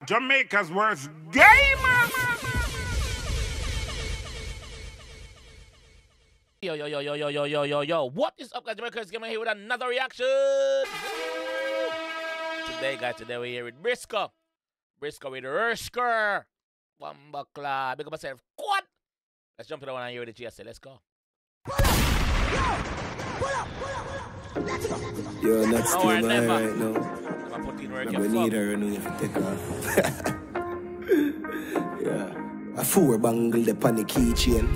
Jamaica's worst gamer. Yo. What is up, guys? Jamaica's Gamer here with another reaction. Today, guys, we're here with Brysco. Brysco with RrrSkrr. Bumbleclaw. Big up myself. Quad. Let's jump to the one and hear the GSA. Let's go. Yo, that's too much right now. I'm put in work. We need her and we have to take off. Yeah. A 4 bangle the pan the keychain.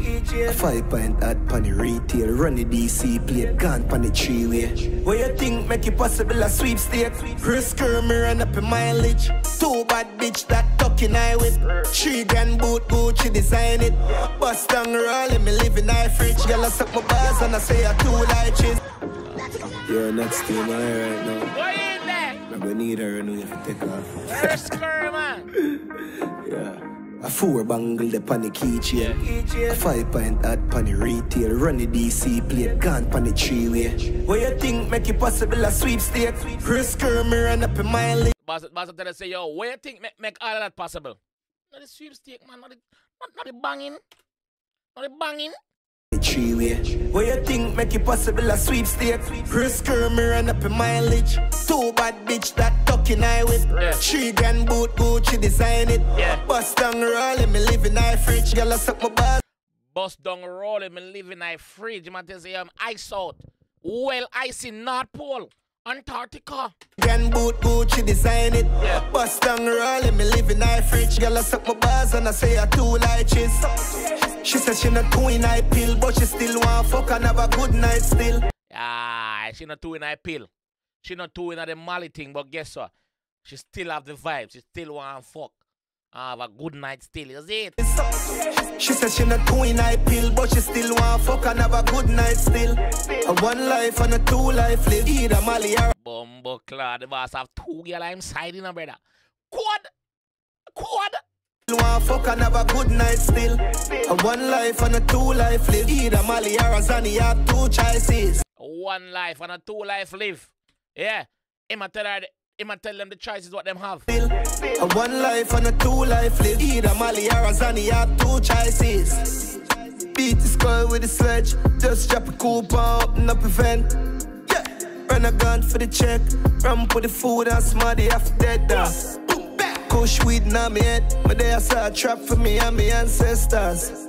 A 5-point ad pan the retail. Run the DC plate, gone pan the 3-way. What you think make it possible a sweepstake? RrrSkrr me run up in mileage. 2 bad bitch that tucking eye with. 3 grand boot Gucci design it. Bust down roll me live in high fridge. Girl I suck my bars and I say I 2 liches. Yo, that's too much right now. What is that? We need her and we have to take off. RrrSkrr, man. Yeah. A 4 bangle the pan the keychain. A 5-point ad pan the retail. Run the DC plate, gone pan the 3-way. What you think make it possible a sweepstake? RrrSkrr me run up in mileage. Boss tell us say, yo, what you think make all of that possible? Not the sweepstake, man. Not the banging. Not the banging. 3-way. What you think make it possible a sweepstake? RrrSkrr me run up in mileage. 2 bad bitch that tucking eye with. 3 grand boot Gucci design it. Bust down roll me live in high fridge. Girl I suck my bars. Bust down roll me live in high fridge. Man tell say I'm ice out. Well ice in North Pole. Antarctica. Grand boot Gucci design it. Bust down roll me live in high fridge. Girl I suck my bars and I say I 2 liches. She said she not 2 in high pill, but she still want fuck and have a good night still. Ah, she not 2 in high pill. She not 2 in the Molly thing, but guess what? She still have the vibe. She still want fuck. Have a good night still, is it? She said she not 2 in high pill, but she still want fuck and have a good night still. A 1 life and a 2 life live. Either Molly or Bumbleclaw, the boss have 2 girl inside in a brother. Quad. Want fuck and have a good night still. A 1 life and a 2 life live. Either Molly or Zani have 2 choices. 1 life and a 2 life live. Yeah. I'ma tell them the choices what them have. A 1 life and a 2 life live. Either Molly or Zani have 2 choices. Beat the skull with the sledge. Just drop a coupon, open up a vent. Yeah. Run a gun for the check. Run for the food and smarty after dead dog. Kush weed in my head, but they are a trap for me and my ancestors.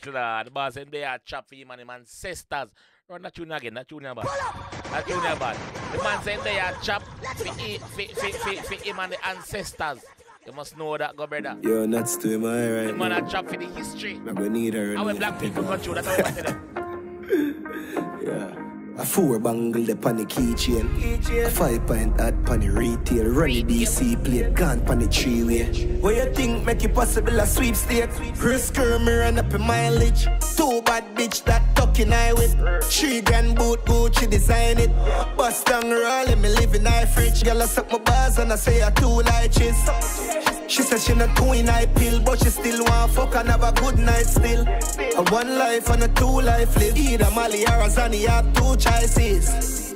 The boss said they are trap for him and his ancestors. Run that tune again, that tune bad. That tune bad. The man said they are trap for him and the ancestors. You must know that, go brother. Yo, nuts to him, right? The man are trap for the history. We need her. How black people go through, that's how we want to them. Yeah. A 4 bangle the pan the keychain. A 5-point ad pan the retail. Run the DC plate, gone pan the 3-way. What you think make it possible a sweepstake? RrrSkrr me run up in mileage. 2 bad bitch that tucking eye with. 3 grand boot Gucci design it. Bust down roll me live in high fridge. Girl I suck my bars and I say I 2 liches. She said she not 2 in high pill, but she still want fuck and have a good night still. A 1 life and a 2 life live. Either Molly or Zani have 2 choices.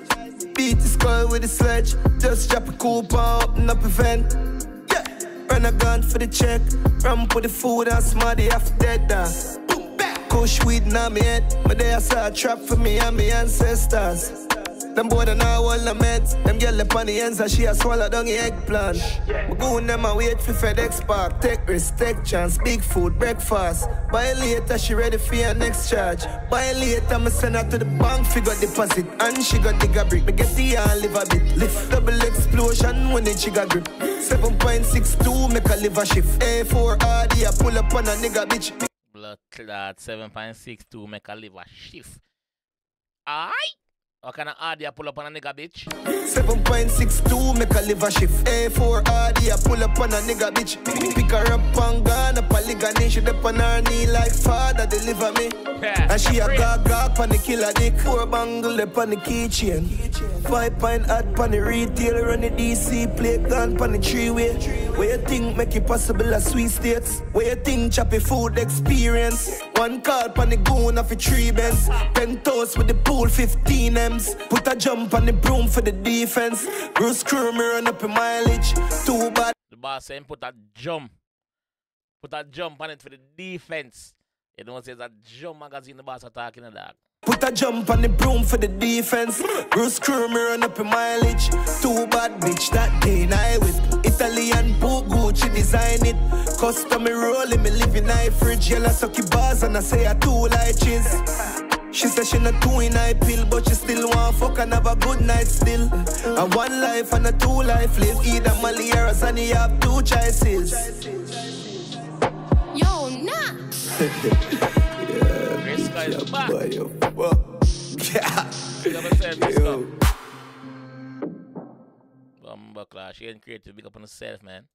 Beat the skull with the sledge. Just drop a coupon, open up a vent. Yeah. Run a gun for the check. Run for the food and smarty after dead dog. Kush weed in my head, but they are a trap for me and my ancestors. Them boy don't know all the meds. Them girl up on the ends and she a swallow down the eggplant. We go in them and wait for FedEx Park. Take risk, take chance, big food, breakfast. Buy later, she ready for your next charge. Buy later, me send her to the bank, figure deposit. And she got digger brick, me get the and live a bit. Lift double explosion when it trigger grip. 7.62 make a liver shift. A4RD, I pull up on a nigga bitch. Blood clot 7.62 make a liver shift. Aight. What kind of RD I pull up on a nigga bitch? 7.62 make a liver shift. A4RD I pull up on a nigga bitch. Pick her up and gone up a ligani. She up on her knee like father deliver me. And she a gag on the killer dick. 4 bangle up on the keychain. 5-point ad on the retail. Run the DC plate gun on the 3-way. Where you think make it possible a sweet states? Where you think choppy food experience? 1 call on the goon of a 3 Benz. 10 toast with the pool 15 M. Put a jump on the broom for the defense. RrrSkrr me run up in mileage. 2 bad. boss saying put a jump. Put a jump on it for the defense. You don't say it's a jump magazine the boss attacking the dog. Put a jump on the broom for the defense. RrrSkrr, me run up in mileage. Too bad bitch that day I with Italian boot Gucci design it. Custom me rolling, me live in high fridge. Yellow sucky bars and I say I too like cheese. She said she not doing I pill, but she still want fuck and have a good night still. A one life and a two life live. Either Mali or Sunny, you have two choices. Yo, nah. Brysco is back. Buckler, she ain't creative. Big up on herself, man.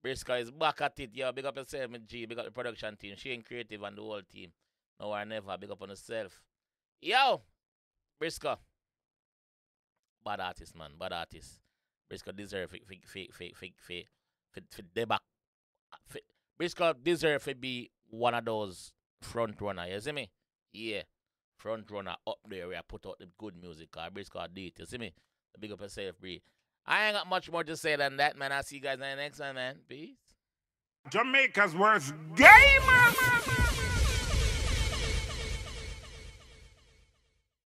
Brysco is back at it, yo. Big up yourself, G. Big up the production team. She ain't creative and the whole team. No or never. Big up on herself. Yo, Brysco. Bad artist, man. Bad artist. Brysco deserve for the back. Brysco deserve to be one of those front runner. You see me? Yeah. Front runner up there where I put out the good music. Brysco did it. You see me? Big up yourself, Bree. I ain't got much more to say than that, man. I'll see you guys in the next one, man. Peace. Jamaica's worst gamer.